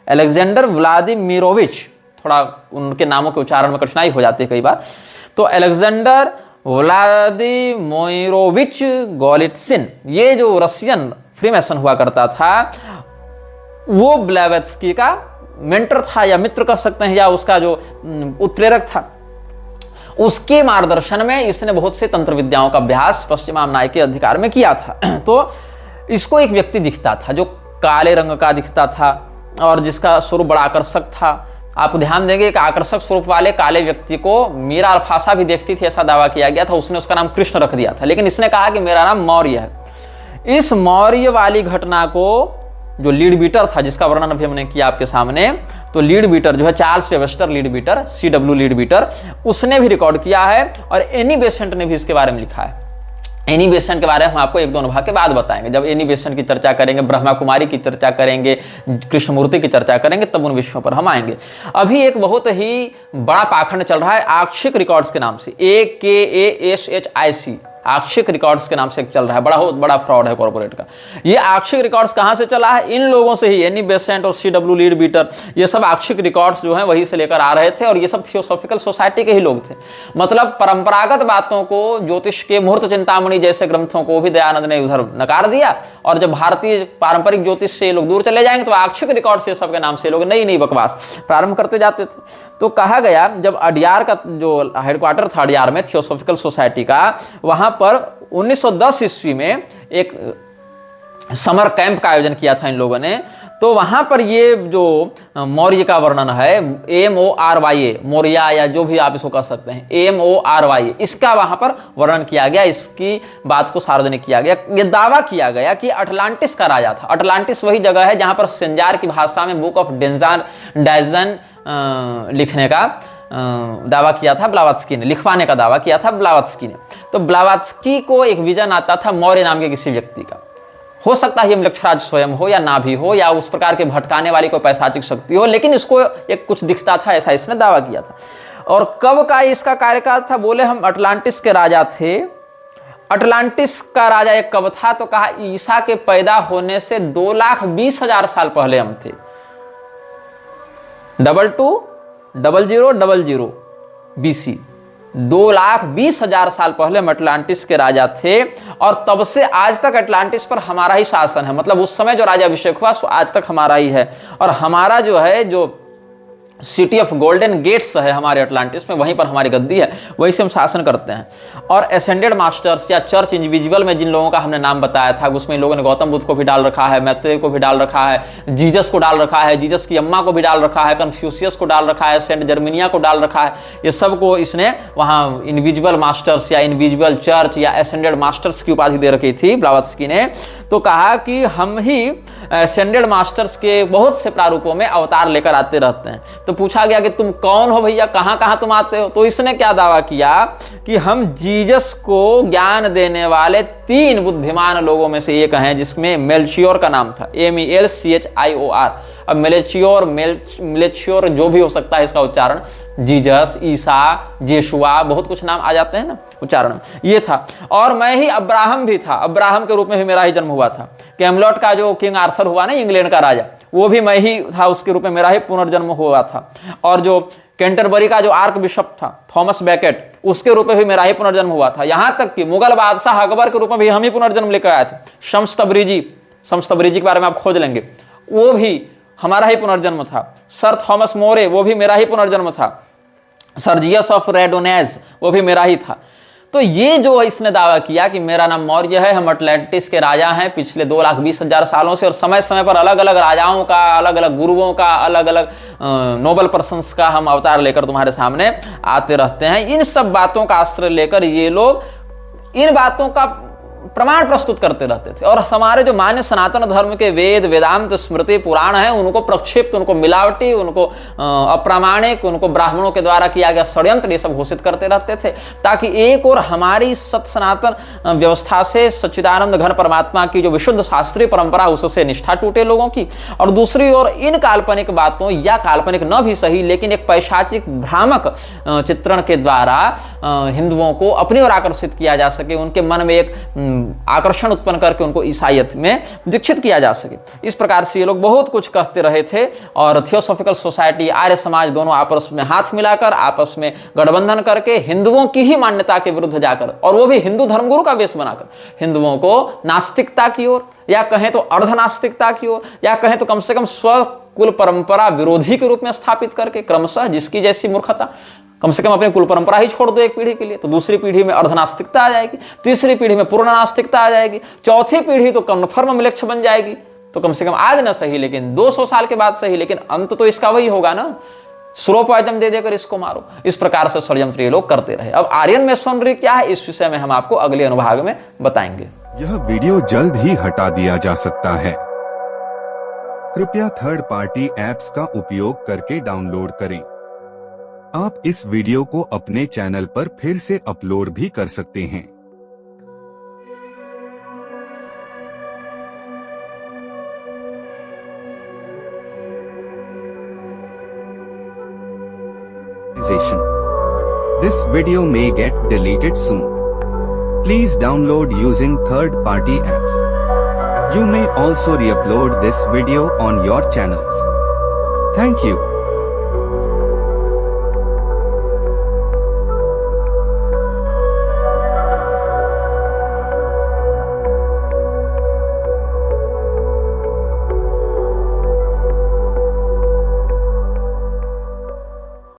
अलेक्जेंडर व्लादिमीरोविच, थोड़ा उनके नामों के उच्चारण में कठिनाई हो जाती है कई बार, तो अलेक्जेंडर व्लादिमीरोविच गोलित्सिन, ये जो रशियन फ्रीमेसन हुआ करता था, वो ब्लेवेत्स्की का मेंटर था या मित्र कह सकते हैं, या उसका जो उत्प्रेरक था। उसके मार्गदर्शन में इसने बहुत से तंत्र विद्याओं का अभ्यास पश्चिमामनाय के अधिकार में किया था। तो इसको एक व्यक्ति दिखता था जो काले रंग का दिखता था और जिसका स्वरूप बड़ा आकर्षक था। आप ध्यान देंगे एक आकर्षक स्वरूप वाले काले व्यक्ति को मीरा अल्फासा भी देखती थी, ऐसा दावा किया गया था। उसने उसका नाम कृष्ण रख दिया था, लेकिन इसने कहा कि मेरा नाम मौर्य है। इस मौर्य वाली घटना को जो लीड बीटर था, जिसका वर्णन अभी हमने किया आपके सामने, तो लीड बीटर जो है Charles Webster Leadbeater, CW Leadbeater, उसने भी रिकॉर्ड किया है और एनी बेसेंट ने भी इसके बारे में लिखा है। एनी बेसेंट के बारे में हम आपको एक दो अनुभव के बाद बताएंगे। जब एनी बेसेंट की चर्चा करेंगे, ब्रह्मा कुमारी की चर्चा करेंगे, कृष्णमूर्ति की चर्चा करेंगे, तब उन विषयों पर हम आएंगे। अभी एक बहुत ही बड़ा पाखंड चल रहा है आक्षिक रिकॉर्ड्स के नाम से, AKASHIC, आक्षिक रिकॉर्ड्स के नाम से चल रहा है। बहुत बड़ा फ्रॉड है कॉर्पोरेट का। ये आक्षिक रिकॉर्ड्स कहां से चला है? इन लोगों से ही। एनी बेसेंट और CW लीड बीटर, ये सब आक्षिक रिकॉर्ड्स जो हैं वही से लेकर आ रहे थे, और ये सब थियोसॉफिकल सोसाइटी के ही लोग थे। मतलब परंपरागत बातों को, ज्योतिष के मुहूर्त चिंतामणि जैसे ग्रंथों को भी दयानंद ने उधर नकार दिया, और जब भारतीय पारंपरिक ज्योतिष से लोग दूर चले जाएंगे तो आक्षिक रिकॉर्ड से सबके नाम से लोग नई नई बकवास प्रारंभ करते जाते थे। तो कहा गया, जब अडियार का जो हेडक्वार्टर था अडियार में थियोसॉफिकल सोसाइटी का, वहां पर 1910 ईस्वी में एक समर कैंप का आयोजन किया था इन लोगों ने। तो वहां पर ये जो मौर्य का वर्णन है, MORYA, मौर्या या जो भी आप इसको कह सकते हैं, MORYA, इसका वहां पर वर्णन किया गया, इसकी बात को सार्वजनिक किया गया। ये दावा किया गया कि अटलांटिस का राजा था। अटलांटिस वही जगह है जहां पर सेंजार की भाषा में बुक ऑफ डायजन लिखने का दावा किया था ब्लावत्स्की ने, लिखवाने का दावा किया था ब्लावत्स्की ने। तो ब्लावत्स्की को एक विजन आता था मौर्य नाम के किसी व्यक्ति का। हो सकता है यमलक्षराज स्वयं हो या ना भी हो, या उस प्रकार के भटकाने वाली कोई पैशाचिक शक्ति हो, लेकिन इसको एक कुछ दिखता था, ऐसा इसने दावा किया था। और कब का इसका कार्यकाल था? बोले हम अटलांटिस के राजा थे। अटलांटिस का राजा एक कब था? तो कहा ईसा के पैदा होने से 2,20,000 साल पहले हम थे। 220000 BC, 2,20,000 साल पहले हम अटलांटिस के राजा थे, और तब से आज तक अटलांटिस पर हमारा ही शासन है। मतलब उस समय जो राजा अभिषेक हुआ सो आज तक हमारा ही है, और हमारा जो है जो सिटी ऑफ गोल्डन गेट्स है हमारे अटलांटिस में, वहीं पर हमारी गद्दी है, वहीं से हम शासन करते हैं। और एसेंडेड मास्टर्स या चर्च इंडिविजुअल में जिन लोगों का हमने नाम बताया था, उसमें लोगों ने गौतम बुद्ध को भी डाल रखा है, मैत्रेय को भी डाल रखा है, जीसस को डाल रखा है, जीसस की अम्मा को भी डाल रखा है, कन्फ्यूशियस को डाल रखा है, सेंट जर्मिनिया को डाल रखा है। ये सबको इसने वहाँ इंडिविजुअल मास्टर्स या इंडिविजुअल चर्च या एसेंडेड मास्टर्स की उपाधि दे रखी थी ब्लावत्स्की ने। तो कहा कि हम ही एसेंडेड मास्टर्स के बहुत से प्रारूपों में अवतार लेकर आते रहते हैं। तो पूछा गया कि तुम कौन हो भैया, कहाँ कहाँ तुम आते हो? तो इसने क्या दावा किया कि हम जीसस को ज्ञान देने वाले 3 बुद्धिमान लोगों में से एक हैं, जिसमें मेल्चियोर का नाम था, MELCHIOR। अब मेलेचियोर जो भी हो सकता है इसका उच्चारण, जीसस, ईसा, जेशुआ, बहुत कुछ नाम आ जाते हैं ना उच्चारण में, ये था। और मैं ही अब्राहम भी था, अब्राहम के रूप में भी मेरा ही जन्म हुआ था। कैमलॉट का जो किंग आर्थर हुआ ना इंग्लैंड का राजा, वो भी मैं ही था, उसके रूप में मेरा ही पुनर्जन्म हुआ था। और जो कैंटरबरी का जो आर्क बिशप था थॉमस बैकेट, उसके रूप में भी मेरा ही पुनर्जन्म हुआ था। यहां तक कि मुगल बादशाह अकबर के रूप में भी हम ही पुनर्जन्म लेकर आए थे। शम्स तबरीजी के बारे में आप खोज लेंगे, वो भी हमारा ही पुनर्जन्म था। सर थॉमस मोरे, वो भी मेरा ही पुनर्जन्म था। सर्जियस ऑफ रेडोनेज, वो भी मेरा ही था। तो ये जो इसने दावा किया कि मेरा नाम मौर्य है, हम अटलांटिस के राजा हैं पिछले 2,20,000 सालों से, और समय समय पर अलग अलग राजाओं का, अलग अलग गुरुओं का, अलग अलग नोबल पर्सन्स का हम अवतार लेकर तुम्हारे सामने आते रहते हैं। इन सब बातों का आश्रय लेकर ये लोग इन बातों का प्रमाण प्रस्तुत करते रहते थे। और हमारे जो मान्य सनातन धर्म के वेद, वेदांत, स्मृति, पुराण है, उनको प्रक्षिप्त, उनको मिलावटी, उनको अप्रामाणिक, उनको ब्राह्मणों के द्वारा किया गया षड्यंत्र, ये सब घोषित करते रहते थे, ताकि एक और हमारी सत सनातन व्यवस्था से, सच्चिदानंद घन परमात्मा की जो विशुद्ध शास्त्रीय परंपरा, उससे निष्ठा टूटे लोगों की, और दूसरी ओर इन काल्पनिक बातों, या काल्पनिक न भी सही लेकिन एक पैशाचिक भ्रामक चित्रण के द्वारा हिंदुओं को अपनी ओर आकर्षित किया जा सके, उनके मन में एक आकर्षण उत्पन्न करके उनको ईसाईयत में दीक्षित किया जा सके। इस प्रकार से ये लोग बहुत कुछ कहते रहे थे। और थियोसॉफिकल सोसाइटी, आर्य समाज दोनों आपस में हाथ मिलाकर, आपस में गठबंधन करके हिंदुओं की ही मान्यता के विरुद्ध जाकर, और वो भी हिंदू धर्मगुरु का वेश बनाकर, हिंदुओं को नास्तिकता की ओर, या कहें तो अर्धनास्तिकता की ओर, या कहें तो कम से कम स्व कुल परंपरा विरोधी के रूप में स्थापित करके क्रमशः, जिसकी जैसी मूर्खता, कम से कम अपनी कुल परंपरा ही छोड़ दो एक पीढ़ी के लिए, तो दूसरी पीढ़ी में अर्धनास्तिकता आ जाएगी, तीसरी पीढ़ी में पूर्ण नास्तिकता आ जाएगी, चौथी पीढ़ी तो कन्फर्म मिलेच्छ बन जाएगी। तो कम से कम आज ना सही लेकिन 200 साल के बाद सही, लेकिन अंत तो इसका वही होगा ना, स्लो पॉइजन दे देकर इसको मारो। इस प्रकार से षड्यंत्र ये लोग करते रहे। अब आर्यन मेसोनरी क्या है, इस विषय में हम आपको अगले अनुभाग में बताएंगे। यह वीडियो जल्द ही हटा दिया जा सकता है। कृपया थर्ड पार्टी ऐप्स का उपयोग करके डाउनलोड करें। आप इस वीडियो को अपने चैनल पर फिर से अपलोड भी कर सकते हैं। This video may get deleted soon. Please download using third-party apps. You may also re-upload this video on your channels. Thank you.